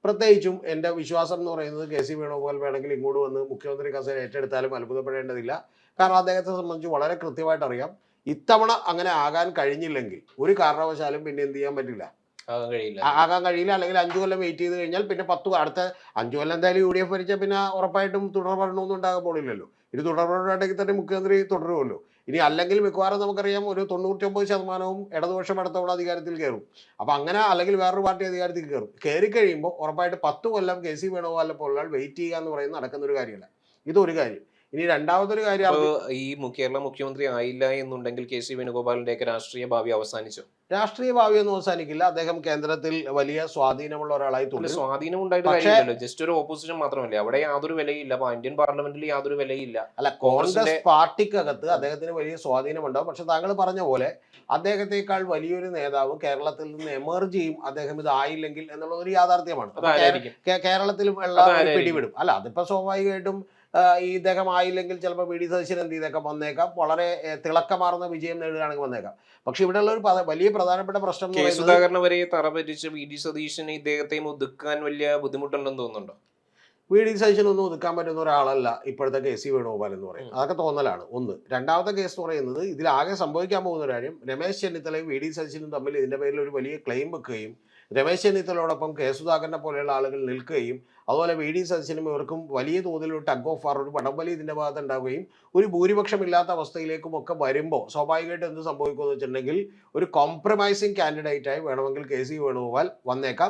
പ്രത്യേകിച്ചും എൻ്റെ വിശ്വാസം എന്ന് പറയുന്നത് കെ സി വേണുഗോപാൽ വേണമെങ്കിൽ ഇങ്ങോട്ട് വന്ന് മുഖ്യമന്ത്രി കസേര ഏറ്റെടുത്താലും അത്ഭുതപ്പെടേണ്ടതില്ല. കാരണം അദ്ദേഹത്തെ സംബന്ധിച്ച് വളരെ കൃത്യമായിട്ട് അറിയാം, ഇത്തവണ അങ്ങനെ ആകാൻ കഴിഞ്ഞില്ലെങ്കിൽ ഒരു കാരണവശാലും പിന്നെ എന്ത് ചെയ്യാൻ പറ്റില്ല, ആകാൻ കഴിയില്ല. അല്ലെങ്കിൽ 5 കൊല്ലം വെയിറ്റ് ചെയ്ത് കഴിഞ്ഞാൽ പിന്നെ അടുത്ത 5 കൊല്ലം എന്തായാലും യു ഡി എഫ് ഭരിച്ചാൽ പിന്നെ ഉറപ്പായിട്ടും തുടർ ഭരണമൊന്നും ഉണ്ടാകാൻ പോണില്ലല്ലോ. ഇത് തുടർ ഭരണമാണെങ്കിൽ തന്നെ മുഖ്യമന്ത്രി തുടരുമല്ലോ. ഇനി അല്ലെങ്കിൽ മിക്കവാറും നമുക്കറിയാം ഒരു 99% ഇടതുപക്ഷം അടുത്ത തവണ അധികാരത്തിൽ കയറും. അപ്പം അങ്ങനെ അല്ലെങ്കിൽ വേറൊരു പാർട്ടി അധികാരത്തിൽ കയറും. കയറി കഴിയുമ്പോൾ ഉറപ്പായിട്ട് 10 കൊല്ലം കെ സി വേണുഗോപാലിനെ പോലുള്ള വെയിറ്റ് ചെയ്യുക എന്ന് പറയുന്നത് നടക്കുന്ന ഒരു കാര്യമല്ല. ഇതൊരു കാര്യം. ഇനി രണ്ടാമതൊരു കാര്യം, ഈ കേരള മുഖ്യമന്ത്രി ആയില്ല എന്നുണ്ടെങ്കിൽ കെ സി വേണുഗോപാലിന്റെ ഒക്കെ രാഷ്ട്രീയ ഭാവി അവസാനിച്ചോ? രാഷ്ട്രീയ ഭാവിയൊന്നും അവസാനിക്കില്ല. അദ്ദേഹം കേന്ദ്രത്തിൽ വലിയ സ്വാധീനമുള്ള ഒരാളായി തുടരും. സ്വാധീനം ഉണ്ടായിട്ട് കാര്യമില്ലല്ലോ, ജസ്റ്റ് ഒരു ഓപ്പോസിഷൻ മാത്രമല്ലേ, അവിടെ യാതൊരു വിലയില്ല. ഇന്ത്യൻ പാർലമെന്റിൽ യാതൊരു വിലയില്ല. അല്ല, കോൺഗ്രസ് പാർട്ടിക്കകത്ത് അദ്ദേഹത്തിന് വലിയ സ്വാധീനമുണ്ടാവും. പക്ഷെ താങ്കൾ പറഞ്ഞ പോലെ അദ്ദേഹത്തെക്കാൾ വലിയൊരു നേതാവ് കേരളത്തിൽ നിന്ന് എമർജ് ചെയ്യും അദ്ദേഹം ഇതായില്ലെങ്കിൽ എന്നുള്ള ഒരു യാഥാർത്ഥ്യമാണ്. കേരളത്തിൽ പിടിവിടും. അല്ല, അതിപ്പോ സ്വാഭാവികമായിട്ടും ഈ ഇദ്ദേഹം ആയില്ലെങ്കിൽ ചിലപ്പോൾ വി ഡി സതീശൻ എന്ത് ചെയ്തേക്കാം, വന്നേക്കാം, വളരെ തിളക്കമാർന്ന വിജയം നേടുകയാണെങ്കിൽ വന്നേക്കാം. പക്ഷെ ഇവിടെയുള്ള ഒരു വലിയ പ്രധാനപ്പെട്ട പ്രശ്നം കെ സുധാകരൻ വരെ തറപറ്റിച്ച് വി ഡി സതീശന് ഇദ്ദേഹത്തെയും ഒതുക്കാൻ വലിയ ബുദ്ധിമുട്ടുണ്ടെന്ന് തോന്നുന്നുണ്ടോ? വി ഡി സതീശനൊന്നും ഒതുക്കാൻ പറ്റുന്ന ഒരാളല്ല ഇപ്പോഴത്തെ കെ സി വേണുഗോപാൽ എന്ന് പറയുന്നത്. അതൊക്കെ തോന്നലാണ് ഒന്ന്. രണ്ടാമത്തെ കേസ് എന്ന് പറയുന്നത്, ഇതിലാകെ സംഭവിക്കാൻ പോകുന്ന കാര്യം, രമേശ് ചെന്നിത്തലയും വി ഡി സതീശനും തമ്മിൽ ഇതിന്റെ പേരിൽ ഒരു വലിയ ക്ലെയിം വെക്കുകയും രമേശ് ചെന്നിത്തലയോടൊപ്പം കെ സുധാകരനെ പോലെയുള്ള ആളുകൾ നിൽക്കുകയും അതുപോലെ വി ഡി സതീശനും ഇവർക്കും വലിയ തോതിലൊരു ടഗ് ഓഫ് വാർ, ഒരു വടംവലി ഇതിന്റെ ഭാഗത്ത് ഉണ്ടാവുകയും ഒരു ഭൂരിപക്ഷമില്ലാത്ത അവസ്ഥയിലേക്കും ഒക്കെ വരുമ്പോൾ സ്വാഭാവികമായിട്ട് എന്ത് സംഭവിക്കുമെന്ന് വെച്ചിട്ടുണ്ടെങ്കിൽ ഒരു കോംപ്രമൈസിങ് കാൻഡിഡേറ്റായി വേണമെങ്കിൽ കെ സി വേണുഗോപാൽ വന്നേക്കാം.